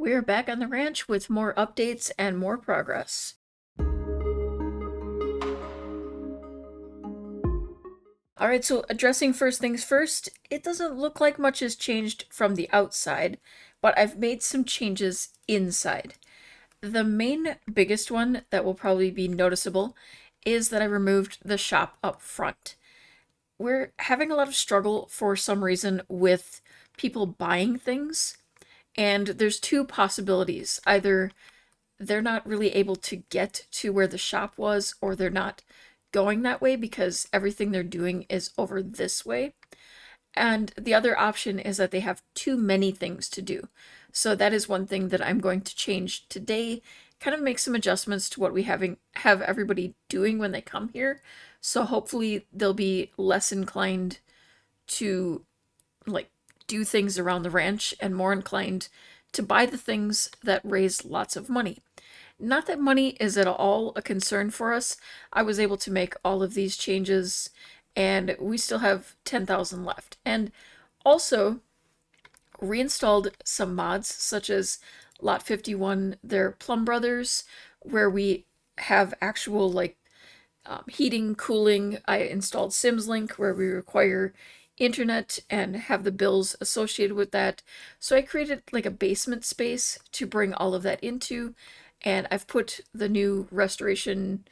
We're back on the ranch with more updates and more progress. Alright, so addressing first things first, it doesn't look like much has changed from the outside, but I've made some changes inside. The main biggest one that will probably be noticeable is that I removed the shop up front. We're having a lot of struggle for some reason with people buying things, and there's two possibilities. Either they're not really able to get to where the shop was, or they're not going that way because everything they're doing is over this way. And the other option is that they have too many things to do. So that is one thing that I'm going to change today, kind of make some adjustments to what we have everybody doing when they come here. So hopefully they'll be less inclined to like do things around the ranch and more inclined to buy the things that raise lots of money. Not that money is at all a concern for us. I was able to make all of these changes and we still have 10,000 left. And also reinstalled some mods such as Lot 51, their Plum Brothers, where we have actual heating, cooling. I installed SimsLink where we require internet and have the bills associated with that. So I created like a basement space to bring all of that into, and I've put the new restoration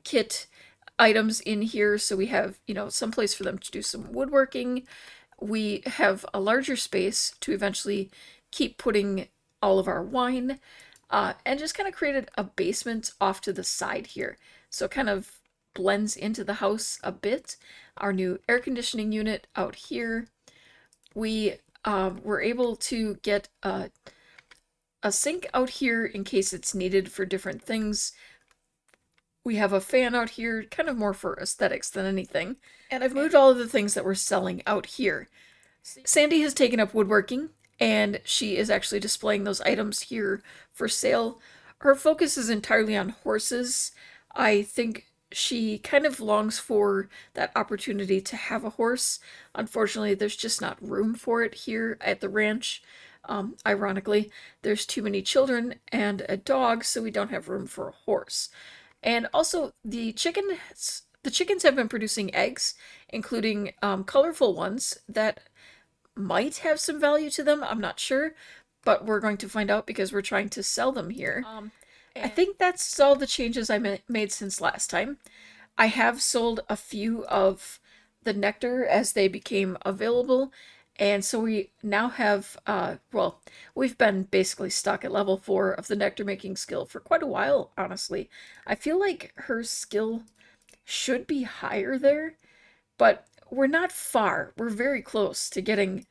kit items in here so we have, some place for them to do some woodworking. We have a larger space to eventually keep putting all of our wine, and just kind of created a basement off to the side here. So it kind of blends into the house a bit. Our new air conditioning unit out here. We were able to get a sink out here in case it's needed for different things. We have a fan out here, kind of more for aesthetics than anything. And I've moved all of the things that we're selling out here. Sandy has taken up woodworking, and she is actually displaying those items here for sale. Her focus is entirely on horses. I think she kind of longs for that opportunity to have a horse. Unfortunately, there's just not room for it here at the ranch. Ironically, there's too many children and a dog, so we don't have room for a horse. And also, the chickens have been producing eggs, including colorful ones that might have some value to them. I'm not sure, but we're going to find out because we're trying to sell them here. I think that's all the changes I made since last time. I have sold a few of the nectar as they became available, and so we now have, we've been basically stuck at level 4 of the nectar making skill for quite a while, honestly. I feel like her skill should be higher there, but we're not far. We're very close to getting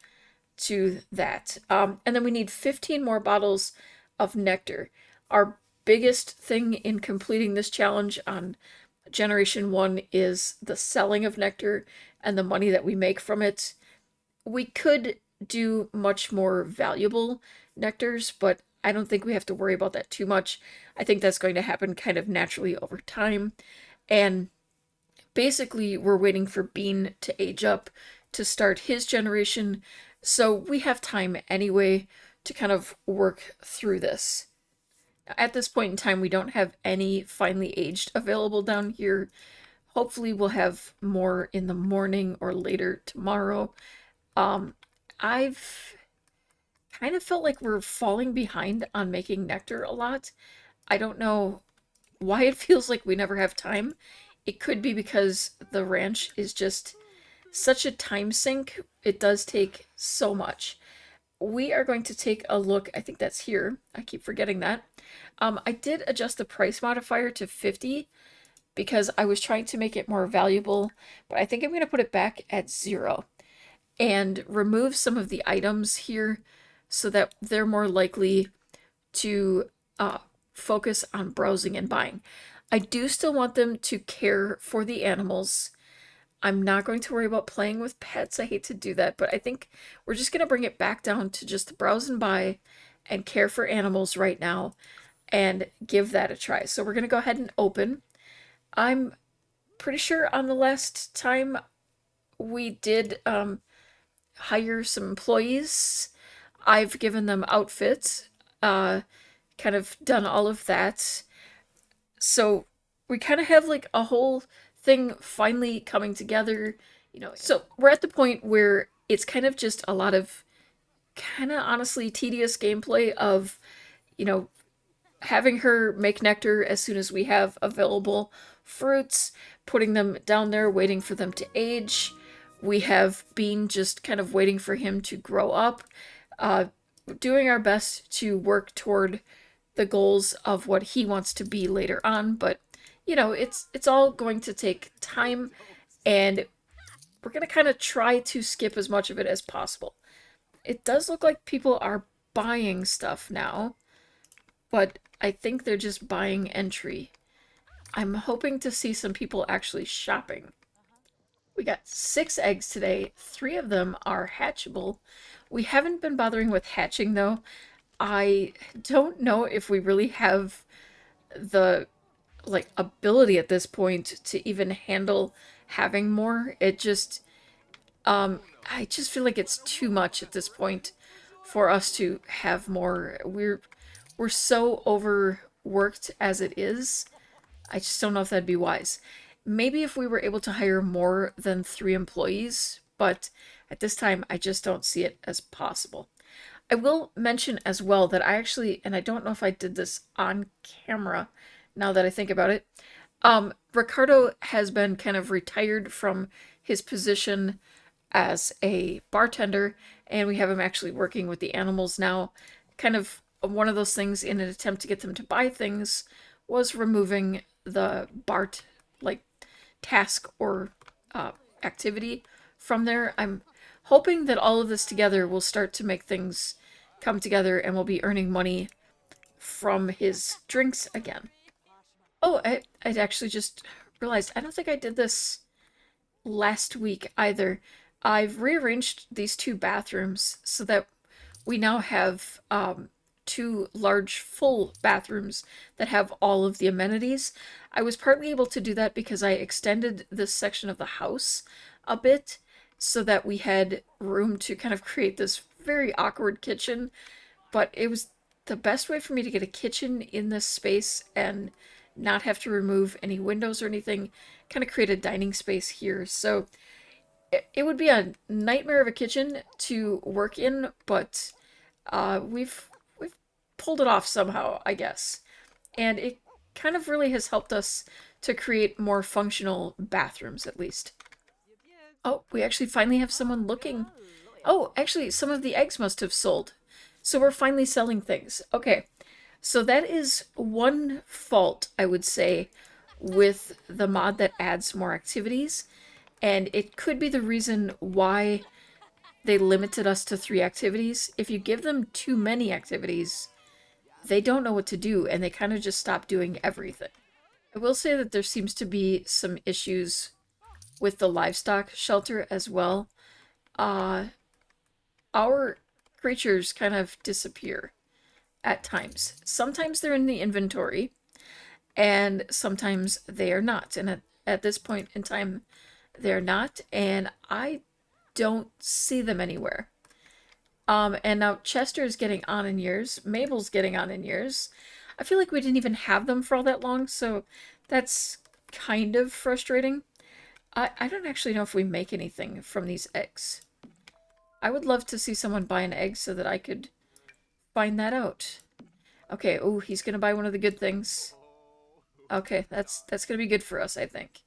to that. And then we need 15 more bottles of nectar. Our biggest thing in completing this challenge on Generation 1 is the selling of nectar and the money that we make from it. We could do much more valuable nectars, but I don't think we have to worry about that too much. I think that's going to happen kind of naturally over time. And basically, we're waiting for Bean to age up to start his generation, so we have time anyway to kind of work through this. At this point in time, we don't have any finely aged available down here. Hopefully we'll have more in the morning or later tomorrow. I've kind of felt like we're falling behind on making nectar a lot. I don't know why it feels like we never have time. It could be because the ranch is just such a time sink. It does take so much. We are going to take a look. I think that's here. I keep forgetting that. I did adjust the price modifier to 50 because I was trying to make it more valuable, but I think I'm going to put it back at 0 and remove some of the items here so that they're more likely to focus on browsing and buying. I do still want them to care for the animals. I'm not going to worry about playing with pets. I hate to do that, but I think we're just going to bring it back down to just browse and buy and care for animals right now and give that a try. So we're going to go ahead and open. I'm pretty sure on the last time we did hire some employees. I've given them outfits, uh, kind of done all of that. So we kind of have like a whole thing finally coming together. So we're at the point where it's kind of just a lot of kind of honestly tedious gameplay of, you know, having her make nectar as soon as we have available fruits, putting them down there, waiting for them to age. We have Bean just kind of waiting for him to grow up, uh, doing our best to work toward the goals of what he wants to be later on. But it's all going to take time, and we're gonna kind of try to skip as much of it as possible. It does look like people are buying stuff now, but I think they're just buying entry. I'm hoping to see some people actually shopping. We got 6 eggs today. 3 of them are hatchable. We haven't been bothering with hatching though. I don't know if we really have the like ability at this point to even handle having more. I just feel like it's too much at this point for us to have more. We're so overworked as it is. I just don't know if that'd be wise. Maybe if we were able to hire more than 3 employees, but at this time I just don't see it as possible. I will mention as well that I actually, and I don't know if I did this on camera now that I think about it, Ricardo has been kind of retired from his position as a bartender, and we have him actually working with the animals now. Kind of one of those things in an attempt to get them to buy things was removing the Bart like task or uh, activity from there. I'm hoping that all of this together will start to make things come together and we'll be earning money from his drinks again. Oh, I actually just realized I don't think I did this last week either. I've rearranged these 2 bathrooms so that we now have 2 large full bathrooms that have all of the amenities. I was partly able to do that because I extended this section of the house a bit so that we had room to kind of create this very awkward kitchen, but it was the best way for me to get a kitchen in this space and not have to remove any windows or anything, kind of create a dining space here. So it would be a nightmare of a kitchen to work in, but we've pulled it off somehow, I guess. And it kind of really has helped us to create more functional bathrooms at least. Oh, we actually finally have someone looking. Oh, actually, some of the eggs must have sold. So we're finally selling things. Okay, so that is one fault, I would say, with the mod that adds more activities. And it could be the reason why they limited us to 3 activities. If you give them too many activities, they don't know what to do and they kind of just stop doing everything. I will say that there seems to be some issues with the livestock shelter as well. Uh, our creatures kind of disappear at times. Sometimes they're in the inventory, and sometimes they are not. And at this point in time, they're not, and I don't see them anywhere. And now Chester is getting on in years. Mabel's getting on in years. I feel like we didn't even have them for all that long, so that's kind of frustrating. I don't actually know if we make anything from these eggs. I would love to see someone buy an egg so that I could find that out. Okay, oh, he's gonna buy one of the good things. Okay, that's gonna be good for us, I think.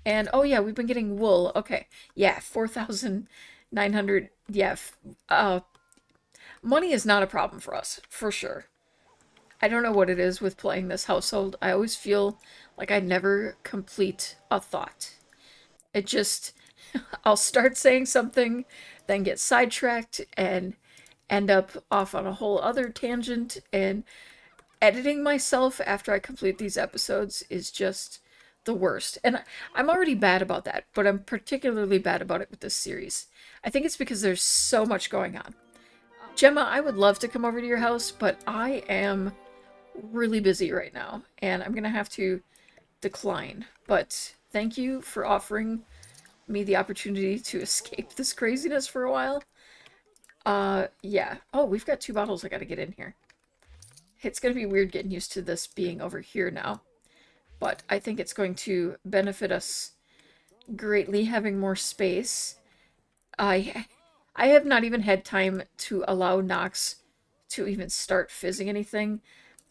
And oh yeah, we've been getting wool. Okay, yeah, 4,900. Yeah, money is not a problem for us, for sure. I don't know what it is with playing this household. I always feel like I never complete a thought. It just, I'll start saying something, then get sidetracked and end up off on a whole other tangent. And editing myself after I complete these episodes is just the worst. And I'm already bad about that, but I'm particularly bad about it with this series. I think it's because there's so much going on. Gemma, I would love to come over to your house, but I am really busy right now, and I'm gonna have to decline. But thank you for offering me the opportunity to escape this craziness for a while. Yeah. Oh, we've got 2 bottles I gotta get in here. It's gonna be weird getting used to this being over here now, but I think it's going to benefit us greatly having more space. I I have not even had time to allow Knox to even start fizzing anything.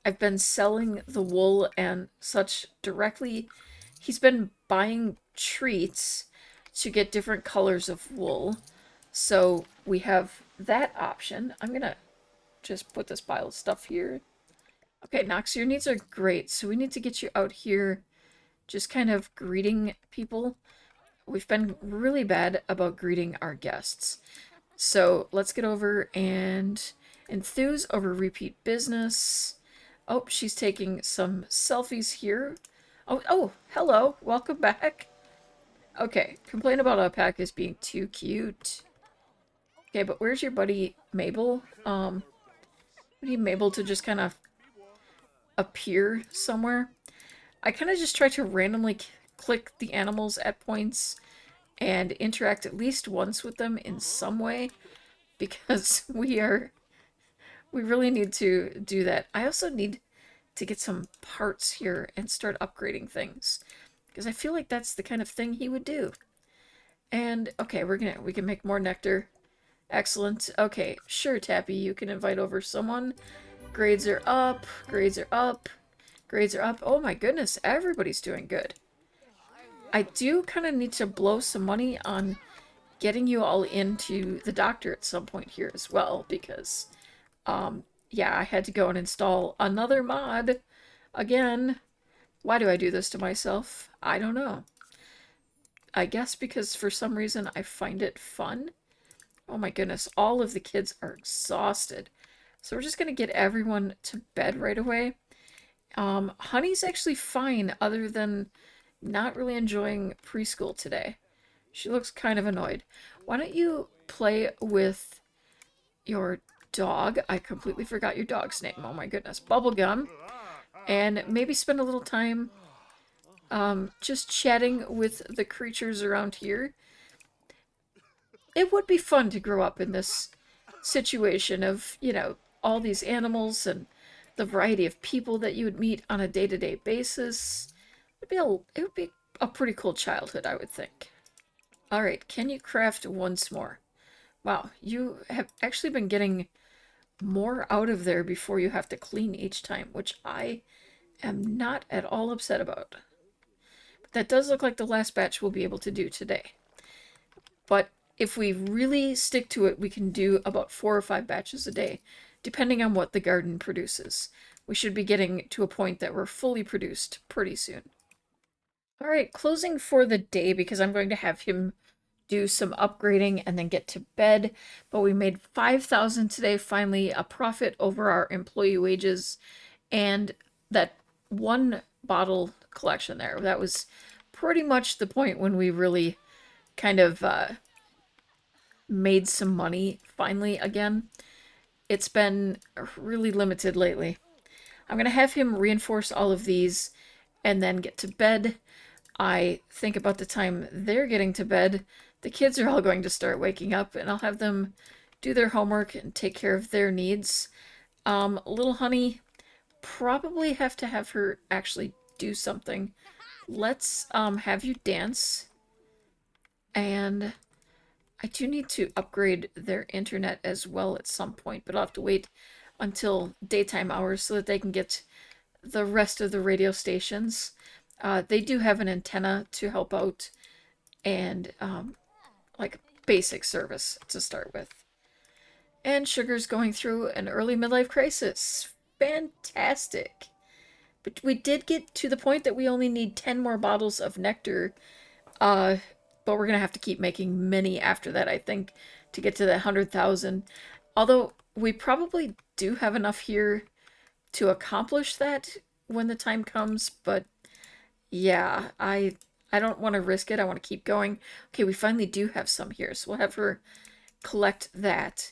I've been selling the wool and such directly. He's been buying treats to get different colors of wool. So we have that option. I'm gonna just put this pile of stuff here. Okay, Knox, your needs are great. So we need to get you out here just kind of greeting people. We've been really bad about greeting our guests. So let's get over and enthuse over repeat business. Oh, she's taking some selfies here. Oh, hello. Welcome back. Okay, complain about alpacas being too cute. Okay, but where's your buddy Mabel? We need Mabel to just kind of appear somewhere. I kind of just try to randomly click the animals at points and interact at least once with them in some way because we really need to do that. I also need to get some parts here and start upgrading things because I feel like that's the kind of thing he would do. And okay, we can make more nectar. Excellent. Okay, sure, Tappy, you can invite over someone. Grades are up. Grades are up. Grades are up. Oh my goodness, everybody's doing good. I do kind of need to blow some money on getting you all into the doctor at some point here as well because yeah, I had to go and install another mod again. Why do I do this to myself? I don't know. I guess because for some reason I find it fun. Oh my goodness, all of the kids are exhausted. So we're just going to get everyone to bed right away. Honey's actually fine other than not really enjoying preschool today. She looks kind of annoyed. Why don't you play with your dog? I completely forgot your dog's name. Oh my goodness. Bubblegum. And maybe spend a little time just chatting with the creatures around here. It would be fun to grow up in this situation of, you know, all these animals and the variety of people that you would meet on a day-to-day basis. It would be a pretty cool childhood, I would think. All right, can you craft once more? Wow, you have actually been getting more out of there before you have to clean each time, which I am not at all upset about. But that does look like the last batch we'll be able to do today. But if we really stick to it, we can do about 4 or 5 batches a day, depending on what the garden produces. We should be getting to a point that we're fully produced pretty soon. All right, closing for the day because I'm going to have him do some upgrading and then get to bed. But we made 5,000 today, finally a profit over our employee wages, and that 1 bottle collection there. That was pretty much the point when we really kind of made some money finally again. It's been really limited lately. I'm going to have him reinforce all of these and then get to bed. I think about the time they're getting to bed, the kids are all going to start waking up, and I'll have them do their homework and take care of their needs. Little Honey, probably have to have her actually do something. Let's have you dance, and I do need to upgrade their internet as well at some point, but I'll have to wait until daytime hours so that they can get the rest of the radio stations. They do have an antenna to help out and like basic service to start with. And Sugar's going through an early midlife crisis. Fantastic. But we did get to the point that we only need 10 more bottles of nectar. Uh, but we're going to have to keep making many after that, I think, to get to that 100,000. Although we probably do have enough here to accomplish that when the time comes, but yeah, I don't want to risk it. I want to keep going. Okay, we finally do have some here, so we'll have her collect that.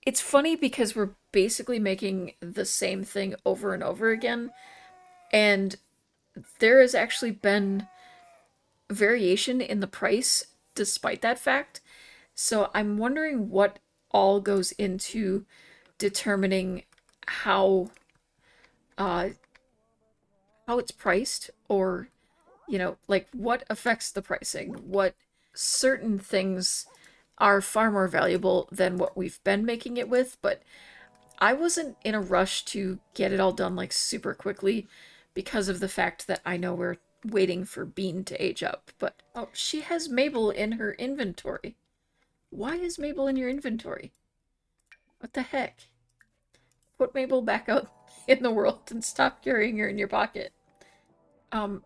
It's funny because we're basically making the same thing over and over again, and there has actually been variation in the price despite that fact. So I'm wondering what all goes into determining how uh how it's priced, or like what affects the pricing, what certain things are far more valuable than what we've been making it with. But I wasn't in a rush to get it all done like super quickly because of the fact that I know we're waiting for Bean to age up. But oh, she has Mabel in her inventory. Why is Mabel in your inventory? What the heck? Put Mabel back out in the world and stop carrying her in your pocket.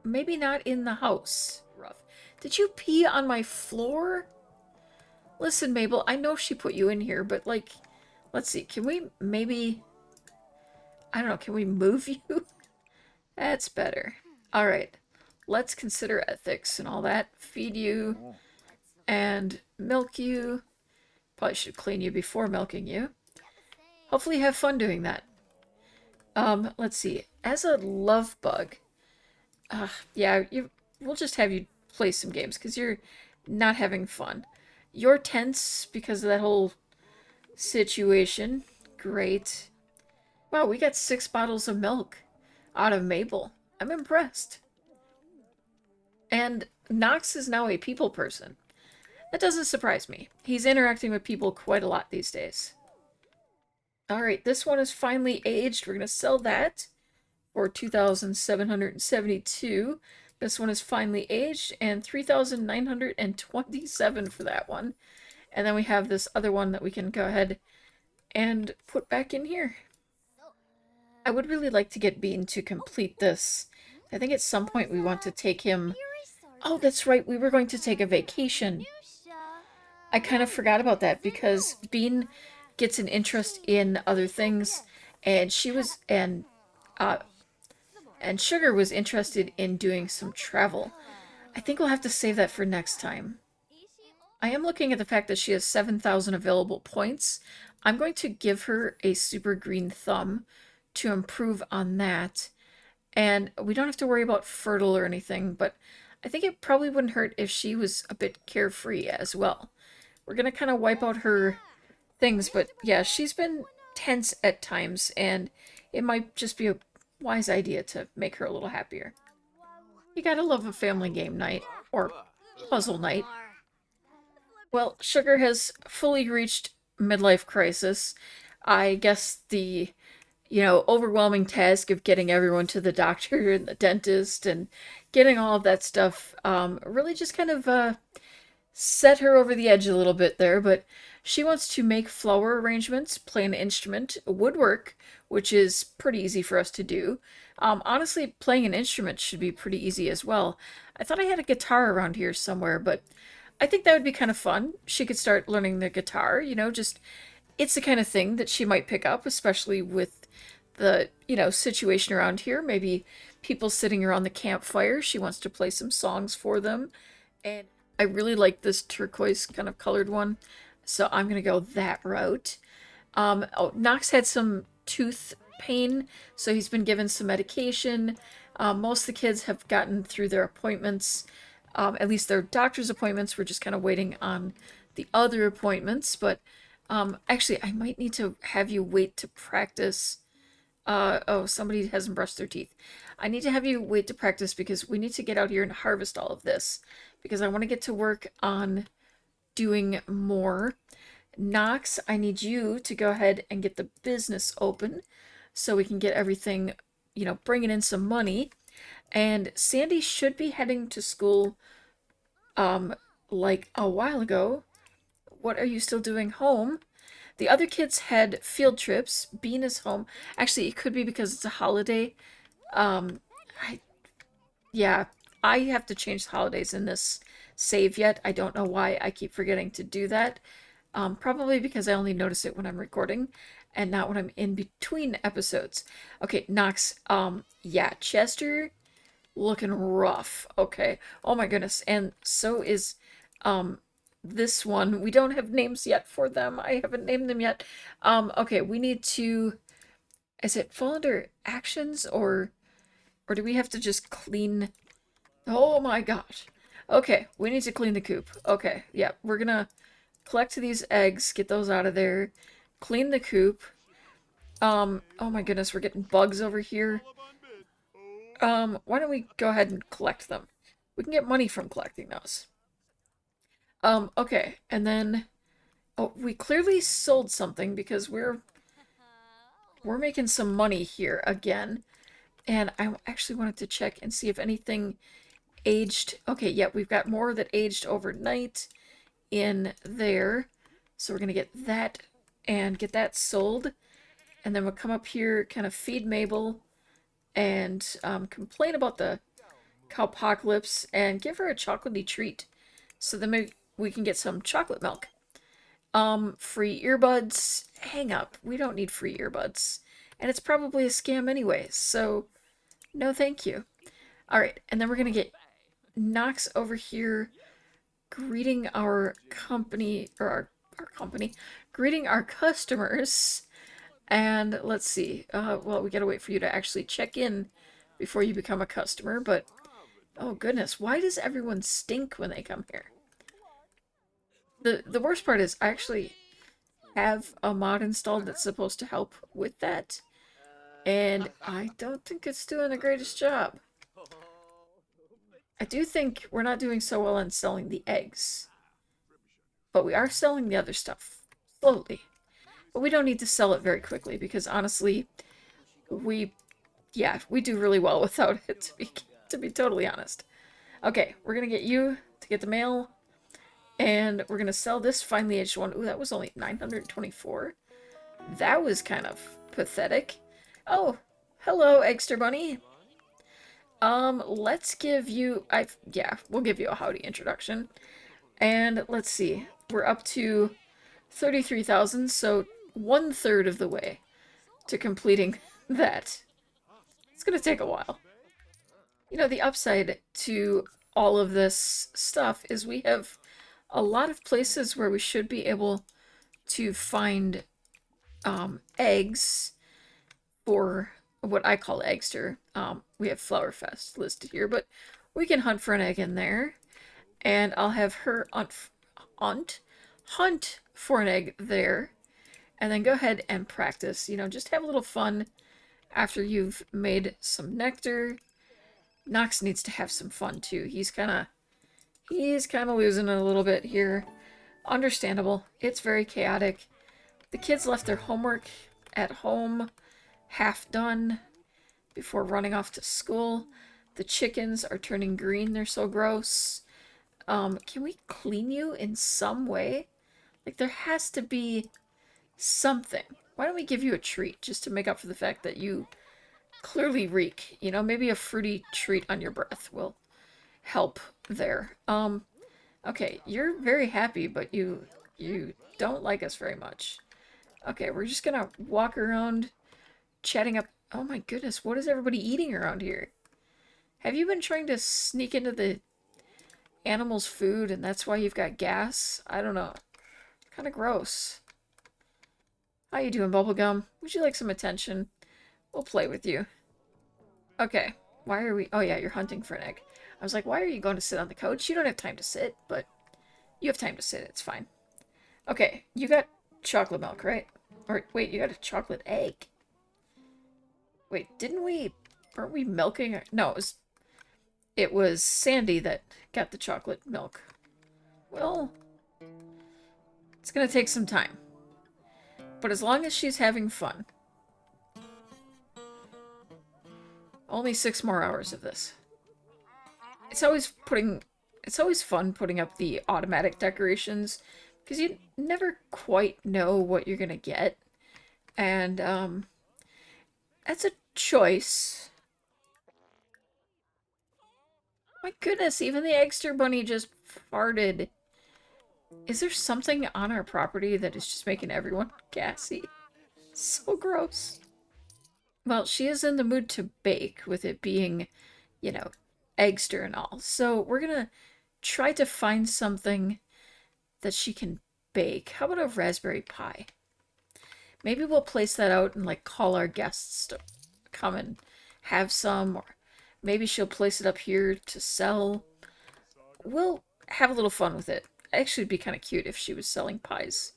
Maybe not in the house. Rough. Did you pee on my floor? Listen, Mabel, I know she put you in here, but like, let's see, can we maybe, I don't know, can we move you? That's better. All right, let's consider ethics and all that. Feed you and milk you. Probably should clean you before milking you. Hopefully you have fun doing that. Let's see. As a love bug, yeah, we'll just have you play some games because you're not having fun. You're tense because of that whole situation. Great. Wow, we got 6 bottles of milk out of Mabel. I'm impressed. And Knox is now a people person. That doesn't surprise me. He's interacting with people quite a lot these days. Alright, this one is finally aged. We're going to sell that for 2,772. This one is finally aged, and 3,927 for that one. And then we have this other one that we can go ahead and put back in here. I would really like to get Bean to complete this. I think at some point we want to take him... Oh, that's right, we were going to take a vacation. I kind of forgot about that because Bean gets an interest in other things, and Sugar was interested in doing some travel. I think we'll have to save that for next time. I am looking at the fact that she has 7,000 available points. I'm going to give her a super green thumb to improve on that. And we don't have to worry about fertile or anything, but I think it probably wouldn't hurt if she was a bit carefree as well. We're going to kind of wipe out her things, but yeah, she's been tense at times, and it might just be a wise idea to make her a little happier. You gotta love a family game night, or puzzle night. Well, Sugar has fully reached midlife crisis. I guess the, overwhelming task of getting everyone to the doctor and the dentist and getting all of that stuff really just kind of set her over the edge a little bit there, but she wants to make flower arrangements, play an instrument, woodwork, which is pretty easy for us to do. Honestly, playing an instrument should be pretty easy as well. I thought I had a guitar around here somewhere, but I think that would be kind of fun. She could start learning the guitar, just it's the kind of thing that she might pick up, especially with the, situation around here. Maybe people sitting around the campfire. She wants to play some songs for them. And I really like this turquoise kind of colored one, so I'm going to go that route. Knox had some tooth pain, so he's been given some medication. Most of the kids have gotten through their appointments, at least their doctor's appointments. We're just kind of waiting on the other appointments, but actually, I might need to have you wait to practice. Oh, somebody hasn't brushed their teeth. I need to have you wait to practice because we need to get out here and harvest all of this, because I want to get to work on doing more. Knox, I need you to go ahead and get the business open so we can get everything, bringing in some money. And Sandy should be heading to school like a while ago. What are you still doing home? The other kids had field trips. Bean is home. Actually, it could be because it's a holiday. I Yeah, I have to change the holidays in this save yet. I don't know why I keep forgetting to do that. Probably because I only notice it when I'm recording and not when I'm in between episodes. Okay, Knox, yeah, Chester looking rough. Okay. Oh my goodness. And so is this one. We don't have names yet for them. I haven't named them yet. Okay, we need to, is it fall under actions, or do we have to just clean? Oh my gosh. Okay, we need to clean the coop. Okay, yeah, we're gonna collect these eggs, get those out of there, clean the coop. Oh my goodness, we're getting bugs over here. Why don't we go ahead and collect them? We can get money from collecting those. Okay, and then oh, we clearly sold something because we're making some money here again. And I actually wanted to check and see if anything aged. Okay, yeah, we've got more that aged overnight in there. So we're going to get that and get that sold. And then we'll come up here, kind of feed Mabel and complain about the cowpocalypse and give her a chocolatey treat. So then maybe we can get some chocolate milk. Free earbuds. Hang up. We don't need free earbuds. And it's probably a scam anyway, so no thank you. Alright, and then we're gonna get Knox over here greeting our company, or our company, greeting our customers. And let's see, well, we gotta wait for you to actually check in before you become a customer, but oh goodness, why does everyone stink when they come here? The worst part is I actually have a mod installed that's supposed to help with that, and I don't think it's doing the greatest job. I do think we're not doing so well on selling the eggs, but we are selling the other stuff slowly. But we don't need to sell it very quickly because honestly, we we do really well without it to be totally honest. Okay, we're gonna get you to get the mail, and we're gonna sell this finely aged one. Ooh, that was only 924. That was kind of pathetic. Oh, hello, Eggster Bunny. Let's give you, we'll give you a howdy introduction. And let's see, we're up to 33,000, so 1/3 of the way to completing that. It's gonna take a while. You know, the upside to all of this stuff is we have a lot of places where we should be able to find eggs for what I call Eggster. We have Flowerfest listed here, but we can hunt for an egg in there. And I'll have her hunt for an egg there. And then go ahead and practice. You know, just have a little fun after you've made some nectar. Knox needs to have some fun too. He's kind of losing it a little bit here. Understandable. It's very chaotic. The kids left their homework at home half done before running off to school. The chickens are turning green. They're so gross. Can we clean you in some way? Like, there has to be something. Why don't we give you a treat just to make up for the fact that you clearly reek? You know, maybe a fruity treat on your breath will help there. Okay, you're very happy, but you don't like us very much. Okay, we're just gonna walk around chatting up. Oh my goodness, what is everybody eating around here? Have you been trying to sneak into the animals' food and that's why you've got gas? I don't know. Kind of gross. How you doing, Bubblegum? Would you like some attention? We'll play with you. Okay, why are we... Oh yeah, you're hunting for an egg. I was like, why are you going to sit on the couch? You don't have time to sit, but you have time to sit. It's fine. Okay, you got chocolate milk, right? Or wait, you got a chocolate egg. Wait, didn't we... Weren't we milking... No, it was Sandy that got the chocolate milk. Well, it's gonna take some time. But as long as she's having fun. Only 6 more hours of this. It's always fun putting up the automatic decorations because you never quite know what you're gonna get. And that's a choice. My goodness, even the Eggster Bunny just farted. Is there something on our property that is just making everyone gassy? So gross. Well, she is in the mood to bake, with it being, you know, Eggster and all. So we're gonna try to find something that she can bake. How about a raspberry pie? Maybe we'll place that out and, like, call our guests to come and have some, or maybe she'll place it up here to sell. We'll have a little fun with it Actually, it'd be kind of cute if she was selling pies.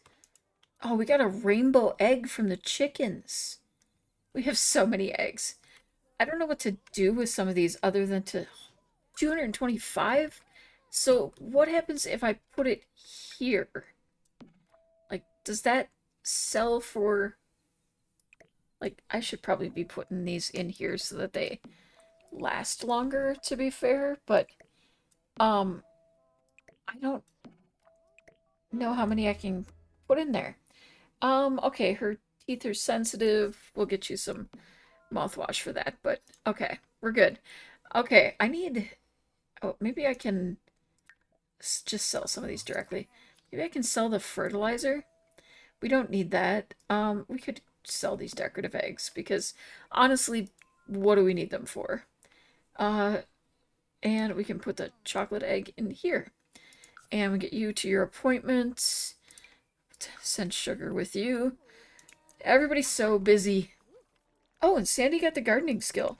Oh, we got a rainbow egg from the chickens. We have so many eggs. I don't know what to do with some of these other than to 225. So what happens if I put it here? Like, does that sell for... Like, I should probably be putting these in here so that they last longer, to be fair, but, I don't know how many I can put in there. Okay, her teeth are sensitive. We'll get you some mouthwash for that, but okay, we're good. Okay, I need... Oh, maybe I can just sell some of these directly. Maybe I can sell the fertilizer. We don't need that. We could sell these decorative eggs because honestly, what do we need them for? Uh, and we can put the chocolate egg in here. And we get you to your appointment. Send sugar with you. Everybody's so busy. Oh, and Sandy got the gardening skill.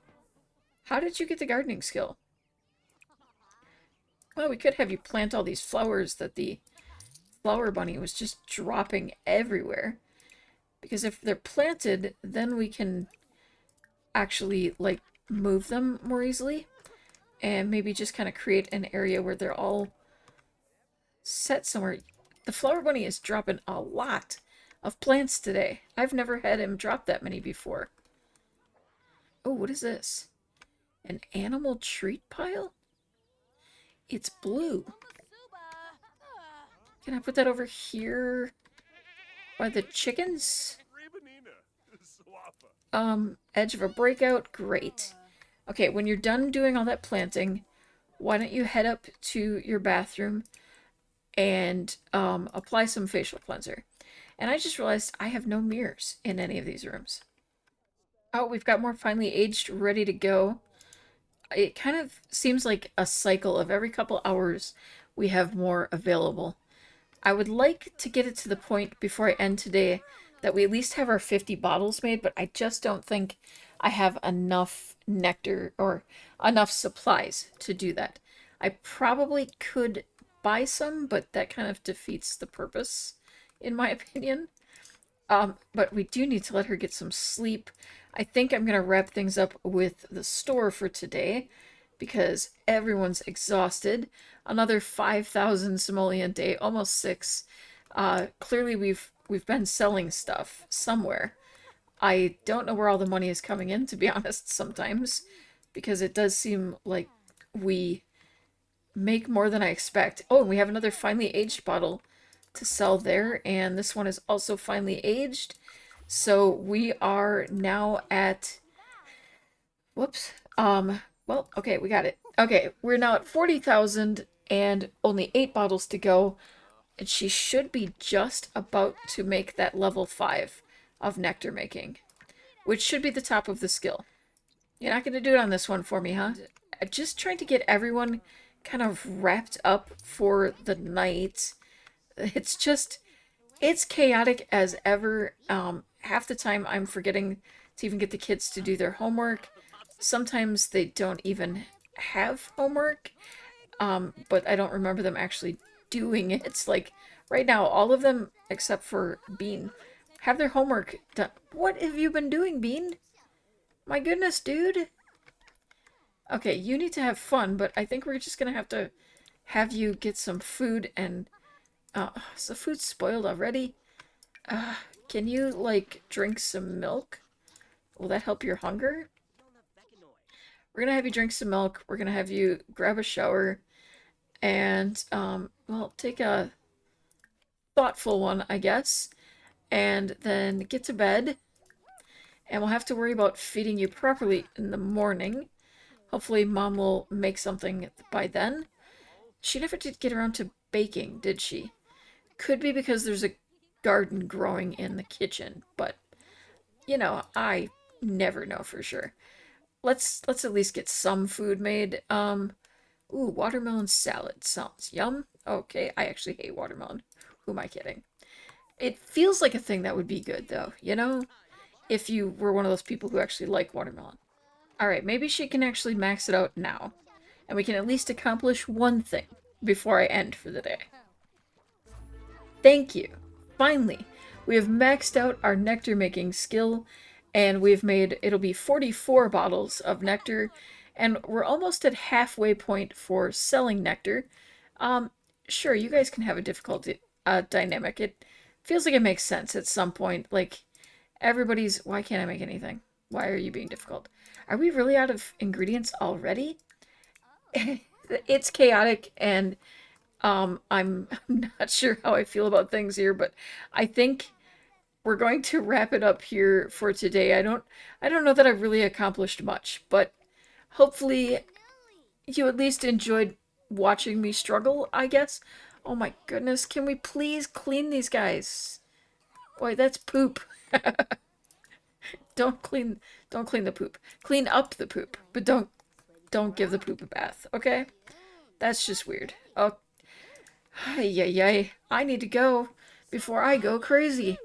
How did you get the gardening skill? Well, we could have you plant all these flowers that the flower bunny was just dropping everywhere. Because if they're planted, then we can actually, like, move them more easily. And maybe just kind of create an area where they're all set somewhere. The flower bunny is dropping a lot of plants today. I've never had him drop that many before. Oh, what is this? An animal treat pile? It's blue. Can I put that over here by the chickens? Edge of a breakout? Great. Okay, when you're done doing all that planting, why don't you head up to your bathroom and apply some facial cleanser. And I just realized I have no mirrors in any of these rooms. Oh, we've got more finely aged ready to go. It kind of seems like a cycle of every couple hours we have more available. I would like to get it to the point before I end today that we at least have our 50 bottles made, but I just don't think I have enough nectar or enough supplies to do that. I probably could buy some, but that kind of defeats the purpose, in my opinion. But we do need to let her get some sleep. I think I'm going to wrap things up with the store for today because everyone's exhausted. Another 5,000 simoleon a day, almost 6. Clearly we've been selling stuff somewhere. I don't know where all the money is coming in, to be honest, sometimes, because it does seem like we make more than I expect. Oh, and we have another finely aged bottle to sell there, and this one is also finely aged. So we are now at, whoops, well, okay, we got it. Okay, we're now at 40,000 and only 8 bottles to go, and she should be just about to make that level 5 of nectar making, which should be the top of the skill. You're not going to do it on this one for me, huh? Just trying to get everyone kind of wrapped up for the night. It's just, it's chaotic as ever. Half the time I'm forgetting to even get the kids to do their homework. Sometimes they don't even have homework, but I don't remember them actually doing it. It's like, right now, all of them, except for Bean, have their homework done. What have you been doing, Bean? My goodness, dude. Okay, you need to have fun, but I think we're just gonna have you get some food and... is the food spoiled already? Can you, like, drink some milk? Will that help your hunger? We're gonna have you drink some milk. We're gonna have you grab a shower. And, well, take a thoughtful one, I guess. And then get to bed. And we'll have to worry about feeding you properly in the morning. Hopefully Mom will make something by then. She never did get around to baking, did she? Could be because there's a garden growing in the kitchen, but, you know, I never know for sure. Let's at least get some food made. Ooh, watermelon salad sounds yum. Okay, I actually hate watermelon. Who am I kidding? It feels like a thing that would be good, though, you know? If you were one of those people who actually like watermelon. Alright, maybe she can actually max it out now. And we can at least accomplish one thing before I end for the day. Thank you. Finally, we have maxed out our nectar making skill, and we've made, it'll be 44 bottles of nectar, and we're almost at halfway point for selling nectar. Um, sure, you guys can have a difficult dynamic. It feels like it makes sense at some point. Like, everybody's, why can't I make anything? Why are you being difficult? Are we really out of ingredients already? It's chaotic, and I'm not sure how I feel about things here, but I think we're going to wrap it up here for today. I don't know that I've really accomplished much, but hopefully you at least enjoyed watching me struggle, I guess. Oh my goodness, can we please clean these guys? Boy, that's poop. don't clean don't clean the poop. Clean up the poop, but don't give the poop a bath, okay? That's just weird. Oh, yay. I need to go before I go crazy.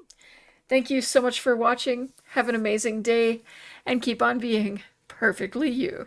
Thank you so much for watching. Have an amazing day and keep on being perfectly you.